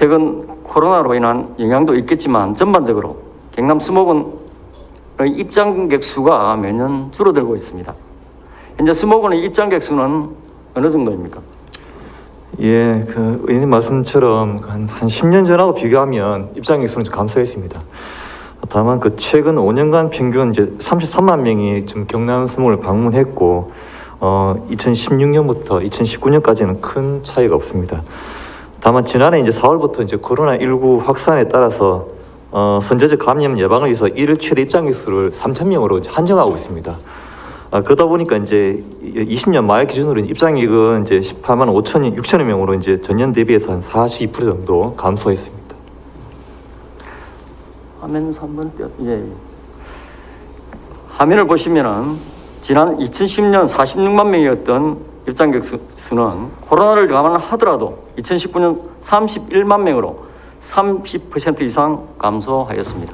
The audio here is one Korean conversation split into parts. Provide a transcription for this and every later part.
최근 코로나로 인한 영향도 있겠지만 전반적으로 경남 수목원의 입장객 수가 매년 줄어들고 있습니다. 현재 수목원의 입장객 수는 어느 정도입니까? 예, 그 의원님 말씀처럼 한 10년 전하고 비교하면 입장객 수는 좀 감소했습니다. 다만 그 최근 5년간 평균 이제 33만 명이 지금 경남 수목원을 방문했고, 2016년부터 2019년까지는 큰 차이가 없습니다. 다만 지난해 이제 4월부터 이제 코로나19 확산에 따라서 선제적 감염 예방을 위해서 일일 최대 입장객 수를 3,000명으로 한정하고 있습니다. 그러다 보니까 이제 20년 말 기준으로 입장객은 이제 18만 6천여 명으로 이제 전년 대비해서 한 42% 정도 감소했습니다. 화면에서 한번 예. 화면을 보시면은 지난 2010년 46만 명이었던 입장객 수는 코로나를 감안하더라도 2019년 31만 명으로 30% 이상 감소하였습니다.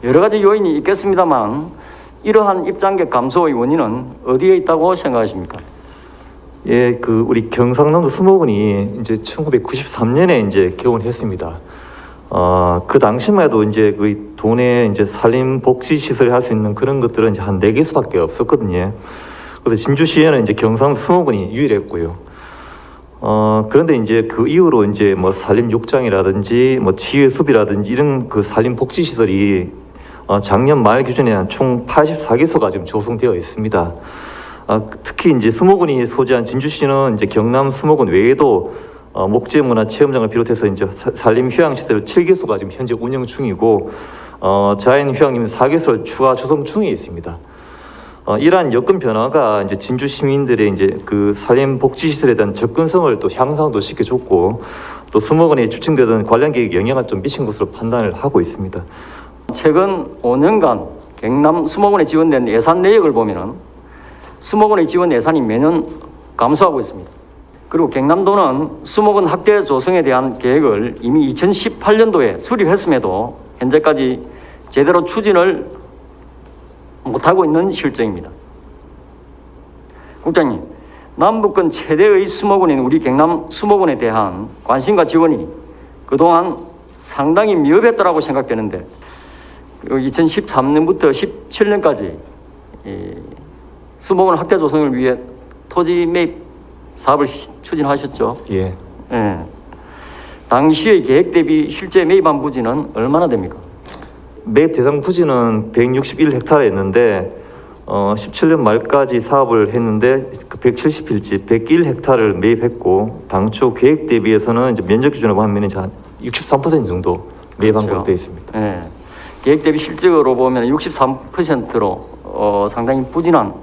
여러 가지 요인이 있겠습니다만 이러한 입장객 감소의 원인은 어디에 있다고 생각하십니까? 예, 그 우리 경상남도 수목원이 이제 1993년에 이제 개원했습니다. 그 당시만 해도 이제 그 도내 이제 산림 복지 시설을 할 수 있는 그런 것들은 이제 한 4개수밖에 없었거든요. 그래서 진주시에는 이제 경상남도 수목원이 유일했고요. 그런데 이제 그 이후로 이제 뭐 산림 욕장이라든지 뭐 치유숲이라든지 이런 그 산림 복지 시설이 작년 말 기준에 한 총 84개소가 지금 조성되어 있습니다. 특히 이제 수목원이 소재한 진주시는 이제 경남 수목원 외에도 목재문화 체험장을 비롯해서 이제 산림 휴양시설 7개소가 지금 현재 운영 중이고, 자연 휴양림 4개소를 추가 조성 중에 있습니다. 이러한 여건 변화가 이제 진주 시민들의 이제 그 산림 복지 시설에 대한 접근성을 또 향상도 시켜줬고, 또 수목원에 추진되던 관련 계획에 영향을 좀 미친 것으로 판단을 하고 있습니다. 최근 5년간 경남 수목원에 지원된 예산 내역을 보면은 수목원의 지원 예산이 매년 감소하고 있습니다. 그리고 경남도는 수목원 확대 조성에 대한 계획을 이미 2018년도에 수립했음에도 현재까지 제대로 추진을 못하고 있는 실정입니다. 국장님, 남북권 최대의 수목원인 우리 경남 수목원에 대한 관심과 지원이 그동안 상당히 미흡했다고 생각되는데 2013년부터 17년까지 수목원 확대 조성을 위해 토지 매입 사업을 추진하셨죠? 예. 예. 당시의 계획 대비 실제 매입한 부지는 얼마나 됩니까? 매입 대상 부지는 161헥타르였는데 17년 말까지 사업을 했는데 그 170필지 101헥타르를 매입했고, 당초 계획 대비해서는 이제 면적 기준으로 보면 한 63% 정도 매입한 걸로 되어 있습니다. 예. 계획 대비 실적으로 보면 63%로 상당히 부진한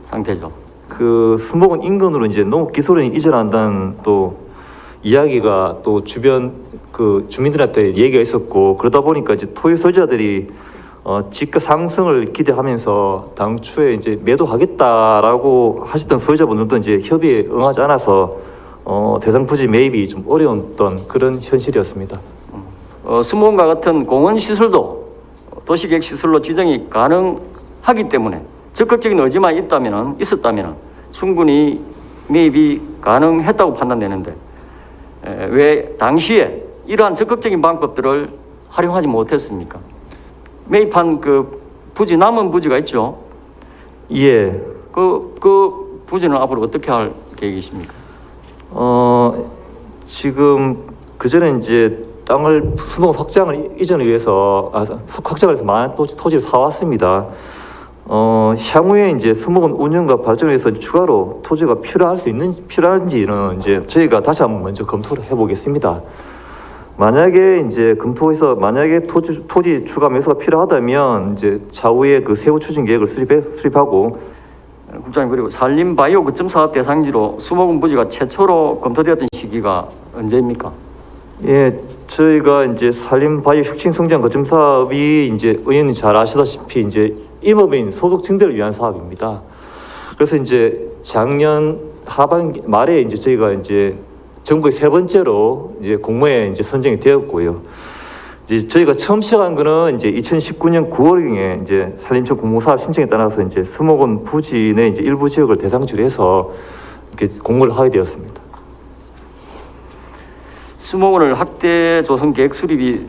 상태죠. 그 수목원 인근으로 이제 농업기술원이 이전한다는 또 이야기가 또 주변 그 주민들한테 얘기가 있었고, 그러다 보니까 이제 토지 소유자들이 지가 상승을 기대하면서 당초에 이제 매도하겠다라고 하셨던 소유자분들도 이제 협의에 응하지 않아서 대상 부지 매입이 좀 어려웠던 그런 현실이었습니다. 수목원과 같은 공원 시설도 도시계획 시설로 지정이 가능하기 때문에 적극적인 의지만 있었다면 충분히 매입이 가능했다고 판단되는데 왜 당시에 이러한 적극적인 방법들을 활용하지 못했습니까? 매입한 그 부지, 남은 부지가 있죠? 예. 그 부지는 앞으로 어떻게 할 계획이십니까? 지금 그 전에 이제 땅을 수목원 확장을 이전을 위해서 확장을 해서 많은 토지를 사왔습니다. 향후에 이제 수목원 운영과 발전을 위해서 추가로 토지가 필요한지는 이제 저희가 다시 한번 먼저 검토를 해보겠습니다. 만약에 이제 검토해서 만약에 토지 추가 매수가 필요하다면 이제 차후에 그 세부 추진 계획을 수립하고. 국장님, 그리고 산림 바이오 거점 사업 대상지로 수목원 부지가 최초로 검토되었던 시기가 언제입니까? 예, 저희가 이제 산림 바이오 혁신 성장 거점 사업이 이제 의원님 잘 아시다시피 이제 임업인 소득 증대를 위한 사업입니다. 그래서 이제 작년 하반기 말에 이제 저희가 이제 전국에 3번째로 이제 공모에 이제 선정이 되었고요. 이제 저희가 처음 시작한 거는 이제 2019년 9월경에 이제 산림청 공모사업 신청에 따라서 이제 수목원 부지 내 이제 일부 지역을 대상지로 해서 이렇게 공모를 하게 되었습니다. 수목원을 학대 조성 계획 수립이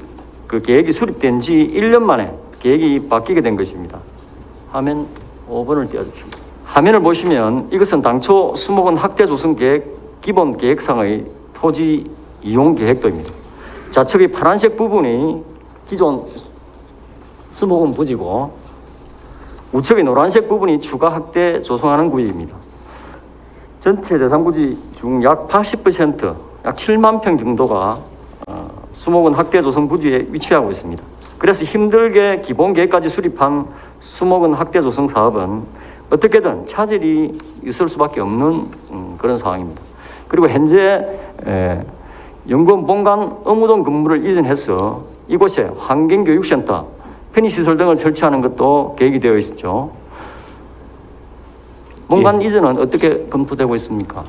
그 계획이 수립된 지 1년 만에 계획이 바뀌게 된 것입니다. 화면 5번을 띄워주십시오. 화면을 보시면 이것은 당초 수목원 학대 조성 계획 기본 계획상의 토지 이용 계획도입니다. 좌측의 파란색 부분이 기존 수목원 부지고 우측의 노란색 부분이 추가 학대 조성하는 구역입니다. 전체 대상 부지 중 약 80%, 약 7만 평 정도가 수목원 학대 조성 부지에 위치하고 있습니다. 그래서 힘들게 기본 계획까지 수립한 수목원 학대 조성 사업은 어떻게든 차질이 있을 수밖에 없는 그런 상황입니다. 그리고 현재 연구원 본관 의무동 건물을 이전해서 이곳에 환경교육센터, 편의시설 등을 설치하는 것도 계획이 되어 있죠. 본관 이전은 어떻게 검토되고 있습니까?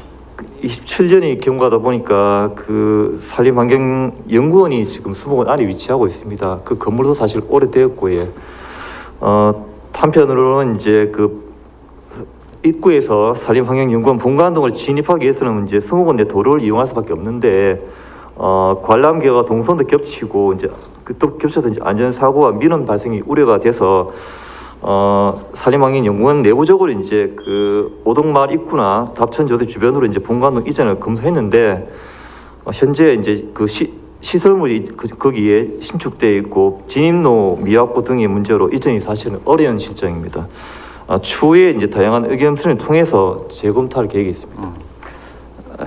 27년이 경과하다 보니까 그 산림환경연구원이 지금 수목원 안에 위치하고 있습니다. 그 건물도 사실 오래되었고, 예. 한편으로는 이제 그 입구에서 산림환경연구원 본관 등을 진입하기 위해서는 이제 수목원 내 도로를 이용할 수밖에 없는데, 관람객과 동선도 겹치고 이제 또 겹쳐서 이제 안전사고와 민원 발생이 우려가 돼서 산림환경연구원 내부적으로 이제 그 오동마을 입구나 답천저수 주변으로 이제 본관 이전을 검토했는데, 현재 이제 그 시설물이 거기에 신축되어 있고 진입로 미확보 등의 문제로 이전이 사실은 어려운 실정입니다. 추후에 이제 다양한 의견 수렴을 통해서 재검토할 계획이 있습니다.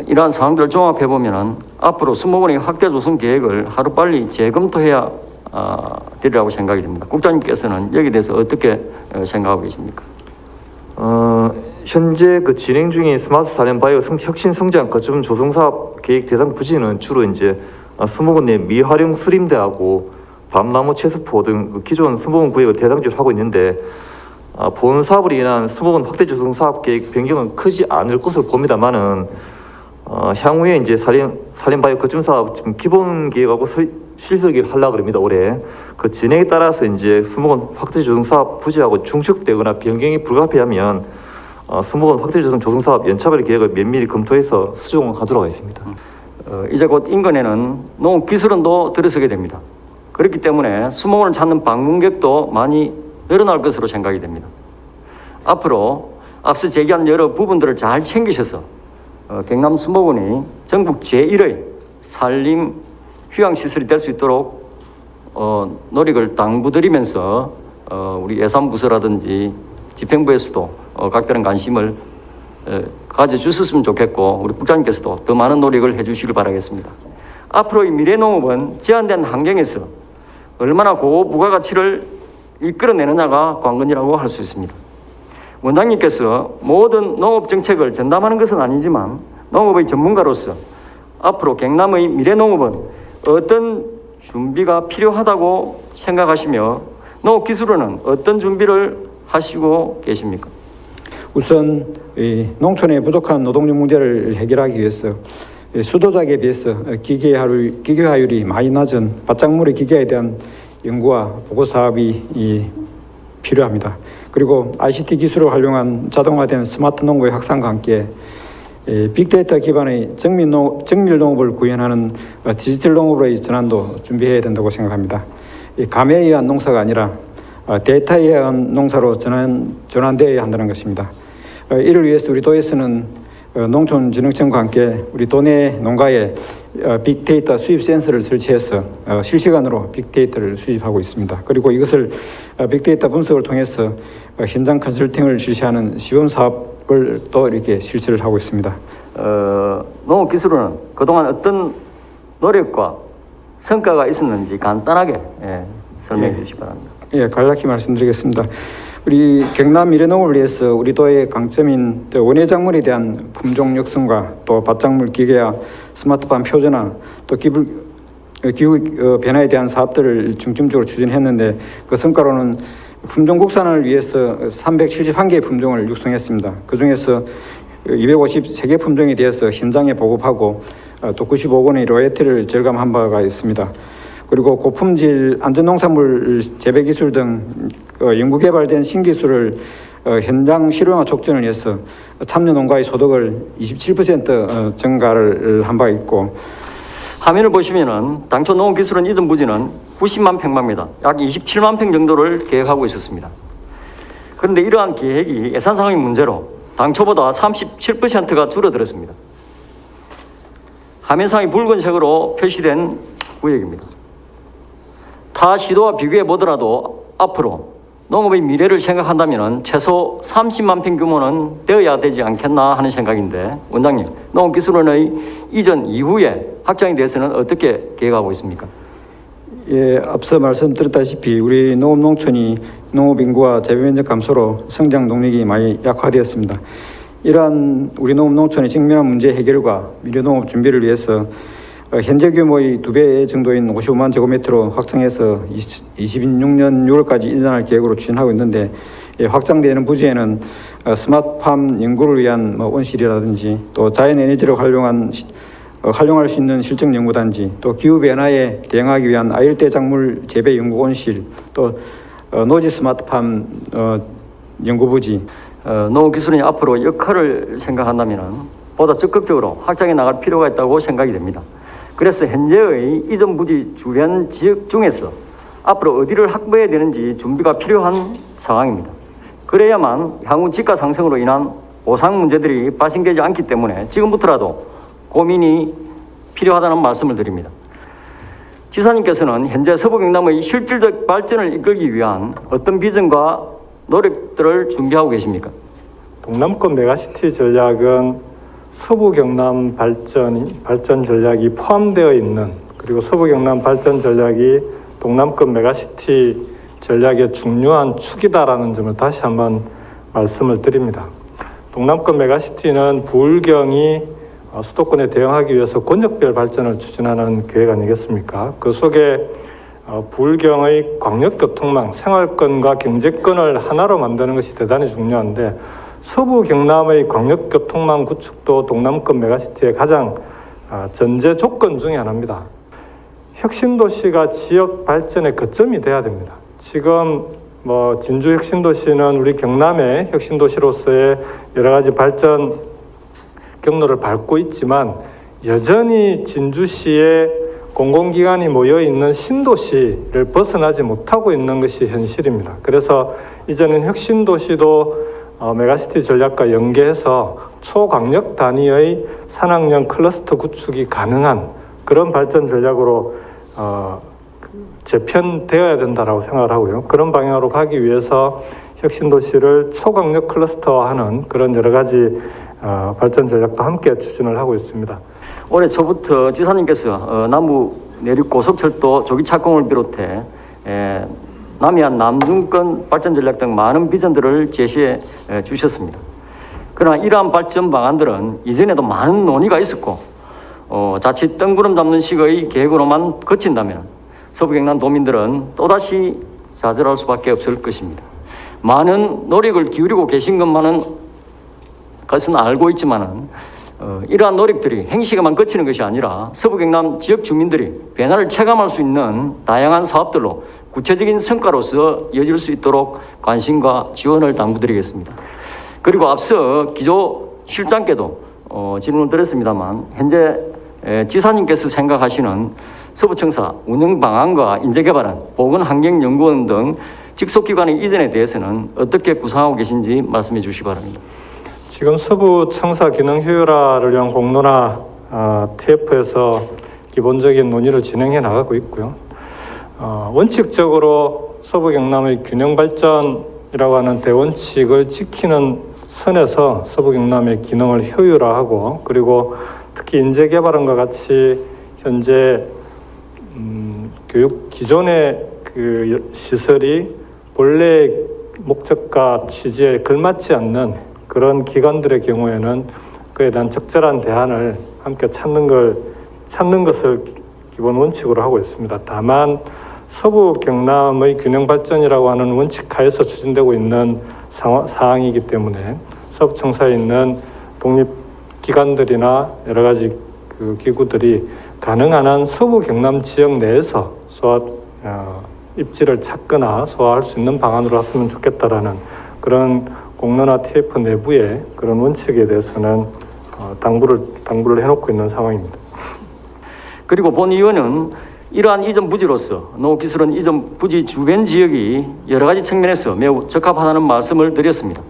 이러한 상황들을 종합해 보면은 앞으로 수목원의 확대 조성 계획을 하루빨리 재검토해야 되리라고 생각이 됩니다. 국장님께서는 여기에 대해서 어떻게 생각하고 계십니까? 현재 그 진행 중인 스마트 산림바이오 혁신 성장 거점 조성 사업 계획 대상 부지는 주로 이제 수목원 내 미활용 수림대하고 밤나무 채수포 등 그 기존 수목원 구역을 대상지로 하고 있는데, 본 사업으로 인한 수목원 확대 조성 사업 계획 변경은 크지 않을 것으로 봅니다만은, 향후에 이제 산림바이오 거점 사업 지금 기본 계획하고 실설 계획 하려고 합니다. 올해 그 진행에 따라서 이제 수목원 확대 조성 사업 부지하고 중축되거나 변경이 불가피하면 수목원 확대 조성 사업 연차별 계획을 면밀히 검토해서 수정하도록 하겠습니다. 이제 곧 인근에는 농업기술원도 들어서게 됩니다. 그렇기 때문에 수목원을 찾는 방문객도 많이 늘어날 것으로 생각이 됩니다. 앞으로 앞서 제기한 여러 부분들을 잘 챙기셔서 경남 수목원이 전국 제1의 산림 휴양시설이 될 수 있도록 노력을 당부드리면서 우리 예산부서라든지 집행부에서도 각별한 관심을 가져주셨으면 좋겠고, 우리 국장님께서도 더 많은 노력을 해주시길 바라겠습니다. 앞으로 이 미래농업은 제한된 환경에서 얼마나 고부가가치를 이끌어내느냐가 관건이라고 할 수 있습니다. 원장님께서 모든 농업정책을 전담하는 것은 아니지만 농업의 전문가로서 앞으로 경남의 미래농업은 어떤 준비가 필요하다고 생각하시며 농업기술원은 어떤 준비를 하시고 계십니까? 우선 농촌의 부족한 노동력 문제를 해결하기 위해서 수도작에 비해서 기계화율이 많이 낮은 밭작물의 기계에 대한 연구와 보고 사업이 필요합니다. 그리고 ICT 기술을 활용한 자동화된 스마트 농구의 확산과 함께 빅데이터 기반의 정밀 농업을 구현하는 디지털 농업으로의 전환도 준비해야 된다고 생각합니다. 감에 의한 농사가 아니라 데이터에 의한 농사로 전환되어야 한다는 것입니다. 이를 위해서 우리 도에서는 농촌진흥청과 함께 우리 도내 농가에 빅데이터 수입 센서를 설치해서 실시간으로 빅데이터를 수집하고 있습니다. 그리고 이것을 빅데이터 분석을 통해서 현장 컨설팅을 실시하는 시범 사업을 또 이렇게 실시를 하고 있습니다. 농업기술원은 그동안 어떤 노력과 성과가 있었는지 간단하게 설명해 주시기 바랍니다. 예, 간략히 말씀드리겠습니다. 우리 경남 미래농업을 위해서 우리 도의 강점인 원예작물에 대한 품종 육성과 또 밭작물 기계화, 스마트팜 표준화, 또 기후 변화에 대한 사업들을 중점적으로 추진했는데, 그 성과로는 품종 국산을 위해서 371개의 품종을 육성했습니다. 그 중에서 253개 품종에 대해서 현장에 보급하고 또 95억 원의 로열티를 절감한 바가 있습니다. 그리고 고품질 안전농산물 재배기술 등 연구개발된 신기술을 현장 실용화 촉진을 위해서 참여 농가의 소득을 27% 증가를 한 바 있고, 화면을 보시면은 당초 농업기술원 이전 부지는 90만 평방미터, 약 27만 평 정도를 계획하고 있었습니다. 그런데 이러한 계획이 예산상의 문제로 당초보다 37%가 줄어들었습니다. 화면상의 붉은색으로 표시된 구역입니다. 타 시도와 비교해 보더라도 앞으로 농업의 미래를 생각한다면 최소 30만 평 규모는 되어야 되지 않겠나 하는 생각인데, 원장님, 농업기술원의 이전 이후에 확장에 대해서는 어떻게 계획하고 있습니까? 예, 앞서 말씀드렸다시피 우리 농업농촌이 농업인구와 재배면적 감소로 성장 동력이 많이 약화되었습니다. 이러한 우리 농업농촌의 직면한 문제 해결과 미래 농업 준비를 위해서 현재 규모의 2배 정도인 55만 제곱미터로 확장해서 2026년 6월까지 이전할 계획으로 추진하고 있는데, 확장되는 부지에는 스마트팜 연구를 위한 온실이라든지 또 자연에너지를 활용할 수 있는 실증 연구단지, 또 기후 변화에 대응하기 위한 아열대 작물 재배 연구 온실, 또 노지 스마트팜 연구부지. 농업기술원이 앞으로 역할을 생각한다면 보다 적극적으로 확장해 나갈 필요가 있다고 생각이 됩니다. 그래서 현재의 이전 부지 주변 지역 중에서 앞으로 어디를 확보해야 되는지 준비가 필요한 상황입니다. 그래야만 향후 지가 상승으로 인한 보상 문제들이 발생되지 않기 때문에 지금부터라도 고민이 필요하다는 말씀을 드립니다. 지사님께서는 현재 서부경남의 실질적 발전을 이끌기 위한 어떤 비전과 노력들을 준비하고 계십니까? 동남권 메가시티 전략은 서부 경남 발전 전략이 포함되어 있는, 그리고 서부 경남 발전 전략이 동남권 메가시티 전략의 중요한 축이다라는 점을 다시 한번 말씀을 드립니다. 동남권 메가시티는 부울경이 수도권에 대응하기 위해서 권역별 발전을 추진하는 계획 아니겠습니까? 그 속에 부울경의 광역교통망, 생활권과 경제권을 하나로 만드는 것이 대단히 중요한데, 서부 경남의 광역교통망 구축도 동남권 메가시티의 가장 전제 조건 중에 하나입니다. 혁신도시가 지역 발전의 거점이 돼야 됩니다. 지금 진주 혁신도시는 우리 경남의 혁신도시로서의 여러 가지 발전 경로를 밟고 있지만, 여전히 진주시에 공공기관이 모여있는 신도시를 벗어나지 못하고 있는 것이 현실입니다. 그래서 이제는 혁신도시도 메가시티 전략과 연계해서 초광역 단위의 산학령 클러스터 구축이 가능한 그런 발전 전략으로 재편되어야 된다고 생각을 하고요. 그런 방향으로 가기 위해서 혁신도시를 초광역 클러스터화하는 그런 여러 가지 발전 전략도 함께 추진을 하고 있습니다. 올해 초부터 지사님께서 남부 내륙 고속철도 조기 착공을 비롯해 남해안 남중권 발전 전략 등 많은 비전들을 제시해 주셨습니다. 그러나 이러한 발전 방안들은 이전에도 많은 논의가 있었고 자칫 뜬구름 잡는 식의 계획으로만 그친다면 서부경남 도민들은 또다시 좌절할 수밖에 없을 것입니다. 많은 노력을 기울이고 계신 것은 알고 있지만은 이러한 노력들이 행시에만 그치는 것이 아니라 서부경남 지역 주민들이 변화를 체감할 수 있는 다양한 사업들로 구체적인 성과로서 이어질 수 있도록 관심과 지원을 당부드리겠습니다. 그리고 앞서 기조 실장께도 질문을 드렸습니다만, 현재 지사님께서 생각하시는 서부청사 운영 방안과 인재개발원, 보건환경연구원 등 직속기관의 이전에 대해서는 어떻게 구상하고 계신지 말씀해 주시기 바랍니다. 지금 서부청사 기능 효율화를 위한 공론화 TF에서 기본적인 논의를 진행해 나가고 있고요. 원칙적으로 서부경남의 균형발전이라고 하는 대원칙을 지키는 선에서 서부경남의 기능을 효율화하고, 그리고 특히 인재개발원과 같이 현재 교육 기존의 그 시설이 본래 목적과 취지에 걸맞지 않는 그런 기관들의 경우에는 그에 대한 적절한 대안을 함께 찾는 것을 기본 원칙으로 하고 있습니다. 다만 서부 경남의 균형 발전이라고 하는 원칙 하에서 추진되고 있는 사항이기 때문에 서부청사에 있는 독립기관들이나 여러 가지 그 기구들이 가능한 한 서부 경남 지역 내에서 입지를 찾거나 소화할 수 있는 방안으로 했으면 좋겠다라는 그런 공론화 TF 내부의 그런 원칙에 대해서는 당부를 해놓고 있는 상황입니다. 그리고 본 의원은 이러한 이전 부지로서 농업기술원 이전 부지 주변 지역이 여러 가지 측면에서 매우 적합하다는 말씀을 드렸습니다.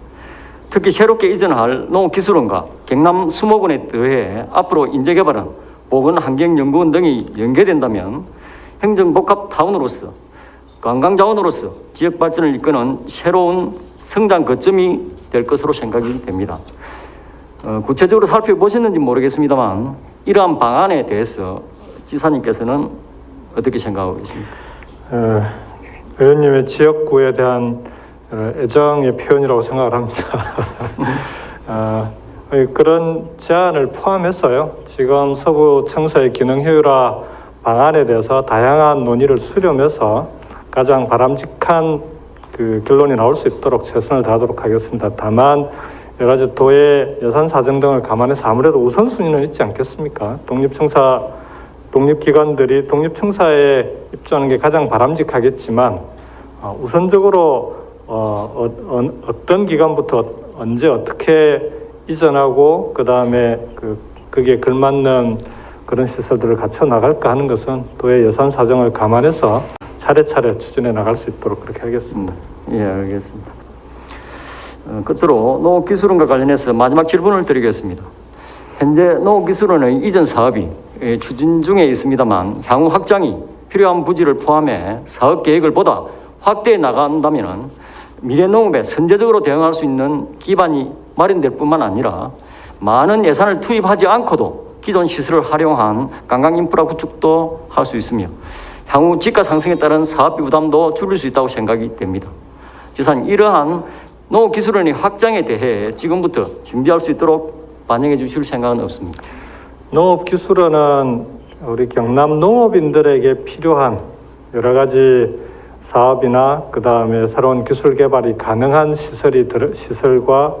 특히 새롭게 이전할 농업기술원과 경남 수목원에 더해 앞으로 인재개발은 보건환경연구원 등이 연계된다면 행정복합타운으로서 관광자원으로서 지역 발전을 이끄는 새로운 성장 거점이 될 것으로 생각이 됩니다. 구체적으로 살펴보셨는지 모르겠습니다만 이러한 방안에 대해서 지사님께서는 어떻게 생각하고 계십니까? 의원님의 지역구에 대한 애정의 표현이라고 생각을 합니다. 그런 제안을 포함해서요. 지금 서부 청사의 기능 효율화 방안에 대해서 다양한 논의를 수렴해서 가장 바람직한 그 결론이 나올 수 있도록 최선을 다하도록 하겠습니다. 다만 여러 가지 도의 예산 사정 등을 감안해서 아무래도 우선순위는 있지 않겠습니까? 독립기관들이 독립청사에 입주하는 게 가장 바람직하겠지만 우선적으로 어떤 기관부터 언제 어떻게 이전하고 그 다음에 거기에 걸맞는 그런 시설들을 갖춰 나갈까 하는 것은 도의 예산 사정을 감안해서 차례차례 추진해 나갈 수 있도록 그렇게 하겠습니다. 예, 알겠습니다. 끝으로 농업기술원과 관련해서 마지막 질문을 드리겠습니다. 현재 농업기술원의 이전 사업이 추진 중에 있습니다만 향후 확장이 필요한 부지를 포함해 사업 계획을 보다 확대해 나간다면 미래 농업에 선제적으로 대응할 수 있는 기반이 마련될 뿐만 아니라 많은 예산을 투입하지 않고도 기존 시설을 활용한 관광 인프라 구축도 할 수 있으며 향후 지가 상승에 따른 사업비 부담도 줄일 수 있다고 생각이 됩니다. 지사님, 이러한 농업기술원의 확장에 대해 지금부터 준비할 수 있도록 반영해 주실 생각은 없습니까? 농업기술원은 우리 경남 농업인들에게 필요한 여러 가지 사업이나 그 다음에 새로운 기술 개발이 가능한 시설과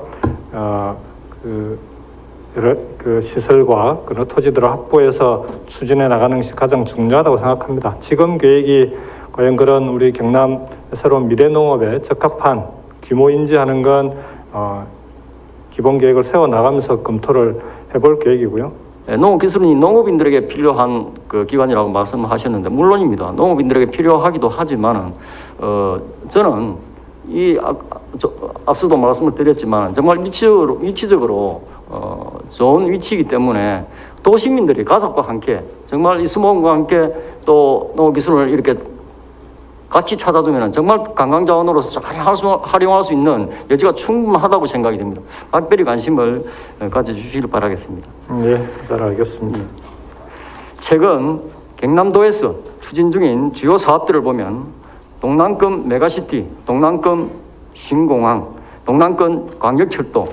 시설과 그런 토지들을 확보해서 추진해 나가는 것이 가장 중요하다고 생각합니다. 지금 계획이 과연 그런 우리 경남 새로운 미래 농업에 적합한 규모 인지하는 건 기본 계획을 세워 나가면서 검토를 해볼 계획이고요. 농업기술원이 농업인들에게 필요한 그 기관이라고 말씀하셨는데 물론입니다. 농업인들에게 필요하기도 하지만은 저는 앞서도 말씀을 드렸지만 정말 위치적으로 좋은 위치이기 때문에 도시민들이 가족과 함께 정말 이 수목원과 함께 또 농업기술원을 이렇게 같이 찾아주면 정말 관광자원으로서 잘 활용할 수 있는 여지가 충분하다고 생각이 됩니다. 각별히 관심을 가져주시길 바라겠습니다. 예, 잘 알겠습니다. 최근 경남도에서 추진 중인 주요 사업들을 보면 동남권 메가시티, 동남권 신공항, 동남권 광역철도,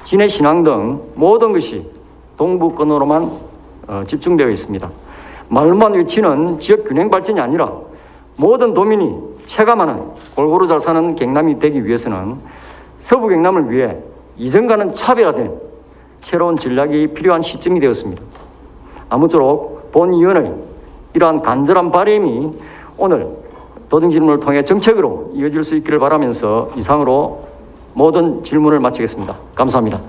진해신항 등 모든 것이 동부권으로만 집중되어 있습니다. 말만 외치는 지역 균형 발전이 아니라 모든 도민이 체감하는 골고루 잘 사는 경남이 되기 위해서는 서부 경남을 위해 이전과는 차별화된 새로운 전략이 필요한 시점이 되었습니다. 아무쪼록 본 의원의 이러한 간절한 바람이 오늘 도정질문을 통해 정책으로 이어질 수 있기를 바라면서 이상으로 모든 질문을 마치겠습니다. 감사합니다.